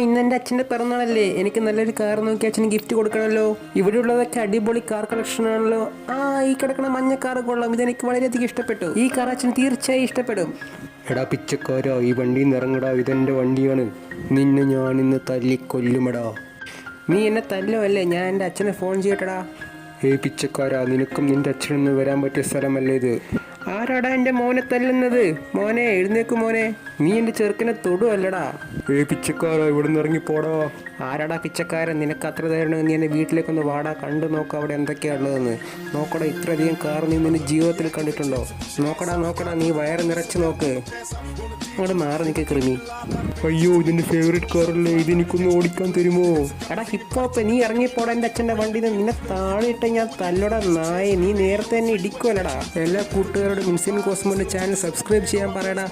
ഇന്ന് എൻ്റെ അച്ഛൻ്റെ പിറന്നാളല്ലേ, എനിക്ക് നല്ലൊരു കാർ നോക്കി അച്ഛന് ഗിഫ്റ്റ് കൊടുക്കണമല്ലോ. ഇവിടെയുള്ളതൊക്കെ അടിപൊളി കാർ കളക്ഷൻ ആണല്ലോ. ഈ കിടക്കണ മഞ്ഞ കാർ കൊള്ളാം, ഇതെനിക്ക് വളരെയധികം ഇഷ്ടപ്പെട്ടു. ഈ കാർ അച്ഛൻ തീർച്ചയായും ഇഷ്ടപ്പെടും. എടാ പിച്ചക്കാരാ, ഈ വണ്ടിയിൽ നിന്ന് ഇറങ്ങടാ, ഇതെൻ്റെ വണ്ടിയാണ്. നിന്നെ ഞാനിന്ന് തല്ലിക്കൊല്ലുമടാ. നീ എന്നെ തല്ലോ അല്ലേ, ഞാൻ എൻ്റെ അച്ഛനെ ഫോൺ ചെയ്യട്ടടാ. പിച്ചക്കാരാ, നിനക്കും നിൻ്റെ അച്ഛനൊന്ന് വരാൻ പറ്റിയ സ്ഥലമല്ലേ ഇത്. ആരാടാ എൻ്റെ മോനെ തല്ലുന്നത്? മോനെ എഴുന്നേക്ക് മോനെ, നീ എൻ്റെ ചെറുക്കനെ തൊടുവല്ലടാ. പിച്ചക്കാരാ, ഇവിടെ നിന്ന് ഇറങ്ങിപ്പോടാ. ആരാടാ പിച്ചക്കാരൻ? നിനക്ക് അത്ര ധൈര്യം നീ എൻ്റെ വീട്ടിലേക്കൊന്ന് വാടാ, കണ്ടു നോക്കാം അവിടെ എന്തൊക്കെയാണ് ഉള്ളതെന്ന്. നോക്കടാ, ഇത്രയധികം കാർ നീ നിന്റെ ജീവിതത്തിൽ കണ്ടിട്ടുണ്ടോ? നോക്കടാ, നീ വയറ് നിറച്ച് നോക്ക്. അങ്ങോട്ട് മാറി നിൽക്കുക കൃമി. അയ്യോ, ഇതിൻ്റെ ഫേവറേറ്റ് കാറല്ലേ, ഇതെനിക്കൊന്ന് ഓടിക്കാൻ തരുമോ? എടാ ഹിപ്പ് ഹോപ്പ്, നീ ഇറങ്ങിപ്പോടാ എൻ്റെ അച്ഛൻ്റെ വണ്ടിയിൽ നിന്ന്. നിന്നെ താഴെയിട്ട ഞാൻ തല്ലടാ നായ, നീ നേരത്തെ തന്നെ ഇടിക്കുമല്ലടാ. എല്ലാ കൂട്ടുകാരോടും ഇൻസിൻ കോസ്മോന്റെ ചാനൽ സബ്സ്ക്രൈബ് ചെയ്യാൻ പറയടാ.